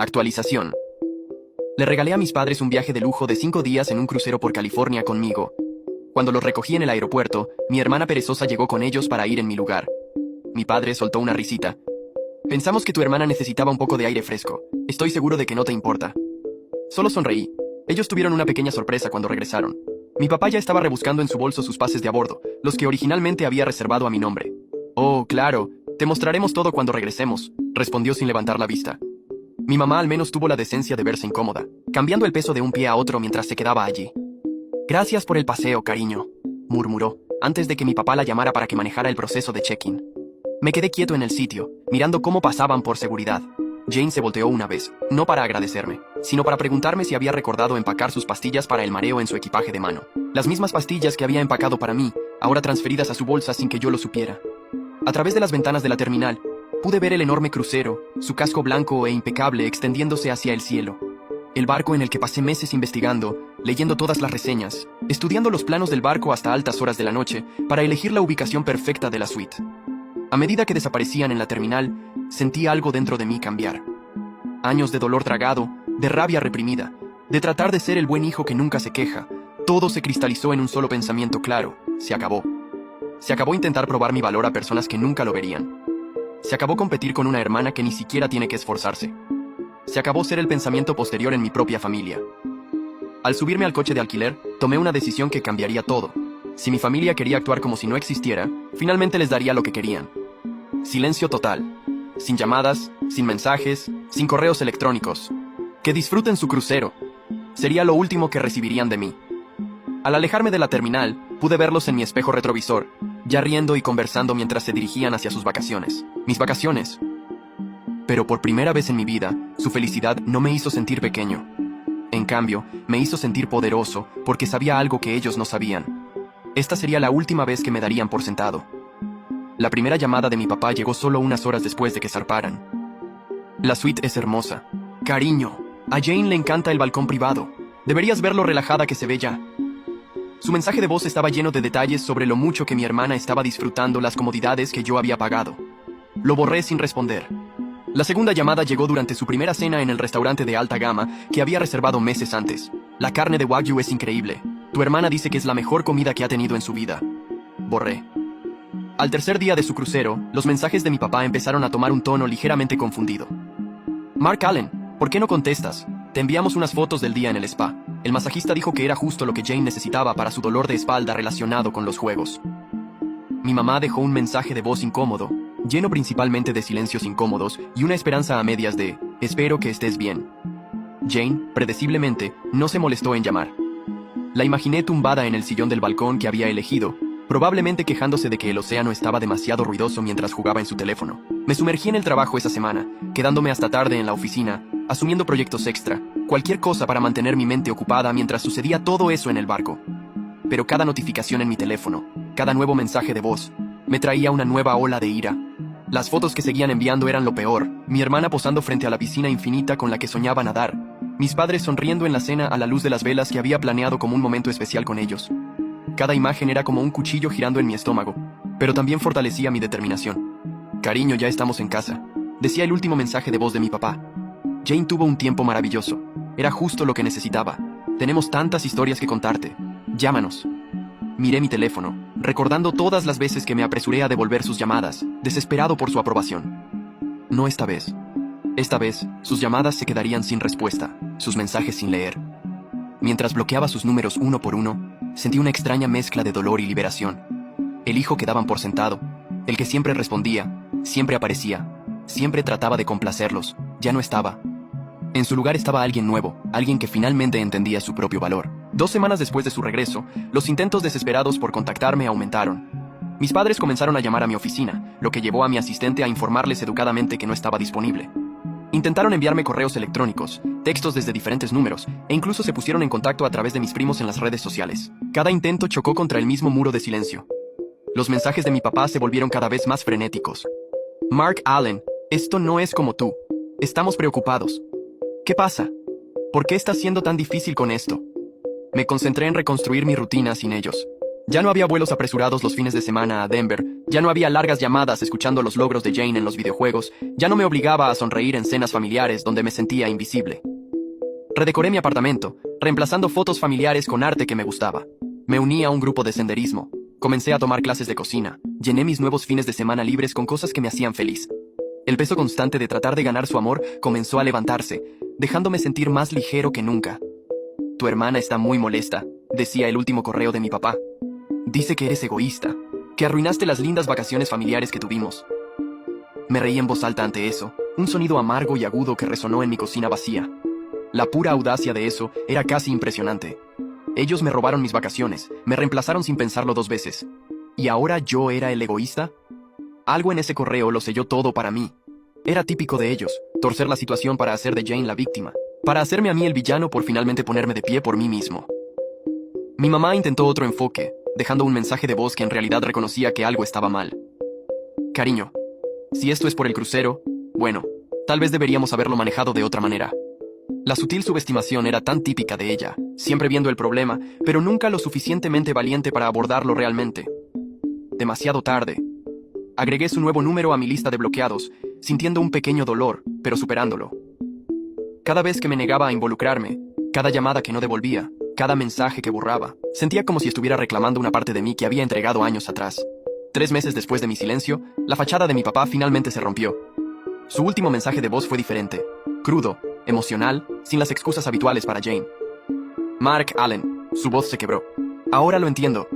Actualización. Le regalé a mis padres un viaje de lujo de 5 días en un crucero por California conmigo. Cuando los recogí en el aeropuerto, mi hermana perezosa llegó con ellos para ir en mi lugar. Mi padre soltó una risita. Pensamos que tu hermana necesitaba un poco de aire fresco. Estoy seguro de que no te importa. Solo sonreí. Ellos tuvieron una pequeña sorpresa cuando regresaron. Mi papá ya estaba rebuscando en su bolso sus pases de a bordo, los que originalmente había reservado a mi nombre. Oh, claro, te mostraremos todo cuando regresemos, respondió sin levantar la vista. Mi mamá al menos tuvo la decencia de verse incómoda, cambiando el peso de un pie a otro mientras se quedaba allí. Gracias por el paseo, cariño, murmuró, antes de que mi papá la llamara para que manejara el proceso de check-in. Me quedé quieto en el sitio, mirando cómo pasaban por seguridad. Jane se volteó una vez, no para agradecerme, sino para preguntarme si había recordado empacar sus pastillas para el mareo en su equipaje de mano. Las mismas pastillas que había empacado para mí, ahora transferidas a su bolsa sin que yo lo supiera. A través de las ventanas de la terminal, pude ver el enorme crucero, su casco blanco e impecable extendiéndose hacia el cielo. El barco en el que pasé meses investigando, leyendo todas las reseñas, estudiando los planos del barco hasta altas horas de la noche para elegir la ubicación perfecta de la suite. A medida que desaparecían en la terminal, sentí algo dentro de mí cambiar. Años de dolor tragado, de rabia reprimida, de tratar de ser el buen hijo que nunca se queja, todo se cristalizó en un solo pensamiento claro: se acabó. Se acabó intentar probar mi valor a personas que nunca lo verían. Se acabó competir con una hermana que ni siquiera tiene que esforzarse. Se acabó ser el pensamiento posterior en mi propia familia. Al subirme al coche de alquiler, tomé una decisión que cambiaría todo. Si mi familia quería actuar como si no existiera, finalmente les daría lo que querían. Silencio total. Sin llamadas, sin mensajes, sin correos electrónicos. Que disfruten su crucero. Sería lo último que recibirían de mí. Al alejarme de la terminal, pude verlos en mi espejo retrovisor, ya riendo y conversando mientras se dirigían hacia sus vacaciones. Mis vacaciones. Pero por primera vez en mi vida, su felicidad no me hizo sentir pequeño. En cambio, me hizo sentir poderoso porque sabía algo que ellos no sabían. Esta sería la última vez que me darían por sentado. La primera llamada de mi papá llegó solo unas horas después de que zarparan. La suite es hermosa. Cariño, a Jane le encanta el balcón privado. Deberías ver lo relajada que se ve ya. Su mensaje de voz estaba lleno de detalles sobre lo mucho que mi hermana estaba disfrutando las comodidades que yo había pagado. Lo borré sin responder. La segunda llamada llegó durante su primera cena en el restaurante de alta gama que había reservado meses antes. La carne de Wagyu es increíble. Tu hermana dice que es la mejor comida que ha tenido en su vida. Borré. Al tercer día de su crucero, los mensajes de mi papá empezaron a tomar un tono ligeramente confundido. Mark Allen, ¿por qué no contestas? Te enviamos unas fotos del día en el spa. El masajista dijo que era justo lo que Jane necesitaba para su dolor de espalda relacionado con los juegos. Mi mamá dejó un mensaje de voz incómodo, lleno principalmente de silencios incómodos y una esperanza a medias de «espero que estés bien». Jane, predeciblemente, no se molestó en llamar. La imaginé tumbada en el sillón del balcón que había elegido, probablemente quejándose de que el océano estaba demasiado ruidoso mientras jugaba en su teléfono. Me sumergí en el trabajo esa semana, quedándome hasta tarde en la oficina, asumiendo proyectos extra, cualquier cosa para mantener mi mente ocupada mientras sucedía todo eso en el barco. Pero cada notificación en mi teléfono, cada nuevo mensaje de voz, me traía una nueva ola de ira. Las fotos que seguían enviando eran lo peor, mi hermana posando frente a la piscina infinita con la que soñaba nadar, mis padres sonriendo en la cena a la luz de las velas que había planeado como un momento especial con ellos. Cada imagen era como un cuchillo girando en mi estómago, pero también fortalecía mi determinación. Cariño, ya estamos en casa, decía el último mensaje de voz de mi papá. Jane tuvo un tiempo maravilloso. Era justo lo que necesitaba. Tenemos tantas historias que contarte. Llámanos. Miré mi teléfono, recordando todas las veces que me apresuré a devolver sus llamadas, desesperado por su aprobación. No esta vez. Esta vez, sus llamadas se quedarían sin respuesta, sus mensajes sin leer. Mientras bloqueaba sus números uno por uno, sentí una extraña mezcla de dolor y liberación. El hijo que daban por sentado, el que siempre respondía, siempre aparecía, siempre trataba de complacerlos, ya no estaba. En su lugar estaba alguien nuevo, alguien que finalmente entendía su propio valor. 2 semanas después de su regreso, los intentos desesperados por contactarme aumentaron. Mis padres comenzaron a llamar a mi oficina, lo que llevó a mi asistente a informarles educadamente que no estaba disponible. Intentaron enviarme correos electrónicos, textos desde diferentes números, e incluso se pusieron en contacto a través de mis primos en las redes sociales. Cada intento chocó contra el mismo muro de silencio. Los mensajes de mi papá se volvieron cada vez más frenéticos. Mark Allen, esto no es como tú. Estamos preocupados. ¿Qué pasa? ¿Por qué estás siendo tan difícil con esto? Me concentré en reconstruir mi rutina sin ellos. Ya no había vuelos apresurados los fines de semana a Denver, ya no había largas llamadas escuchando los logros de Jane en los videojuegos, ya no me obligaba a sonreír en cenas familiares donde me sentía invisible. Redecoré mi apartamento, reemplazando fotos familiares con arte que me gustaba. Me uní a un grupo de senderismo. Comencé a tomar clases de cocina. Llené mis nuevos fines de semana libres con cosas que me hacían feliz. El peso constante de tratar de ganar su amor comenzó a levantarse, dejándome sentir más ligero que nunca. Tu hermana está muy molesta, decía el último correo de mi papá. Dice que eres egoísta, que arruinaste las lindas vacaciones familiares que tuvimos. Me reí en voz alta ante eso, un sonido amargo y agudo que resonó en mi cocina vacía. La pura audacia de eso era casi impresionante. Ellos me robaron mis vacaciones, me reemplazaron sin pensarlo 2 veces. ¿Y ahora yo era el egoísta? Algo en ese correo lo selló todo para mí. Era típico de ellos, torcer la situación para hacer de Jane la víctima, para hacerme a mí el villano por finalmente ponerme de pie por mí mismo. Mi mamá intentó otro enfoque, dejando un mensaje de voz que en realidad reconocía que algo estaba mal. Cariño, si esto es por el crucero, bueno, tal vez deberíamos haberlo manejado de otra manera. La sutil subestimación era tan típica de ella, siempre viendo el problema, pero nunca lo suficientemente valiente para abordarlo realmente. Demasiado tarde. Agregué su nuevo número a mi lista de bloqueados, sintiendo un pequeño dolor, pero superándolo. Cada vez que me negaba a involucrarme, cada llamada que no devolvía, cada mensaje que borraba, sentía como si estuviera reclamando una parte de mí que había entregado años atrás. 3 meses después de mi silencio, la fachada de mi papá finalmente se rompió. Su último mensaje de voz fue diferente, crudo, emocional, sin las excusas habituales para Jane. Mark Allen, su voz se quebró. Ahora lo entiendo.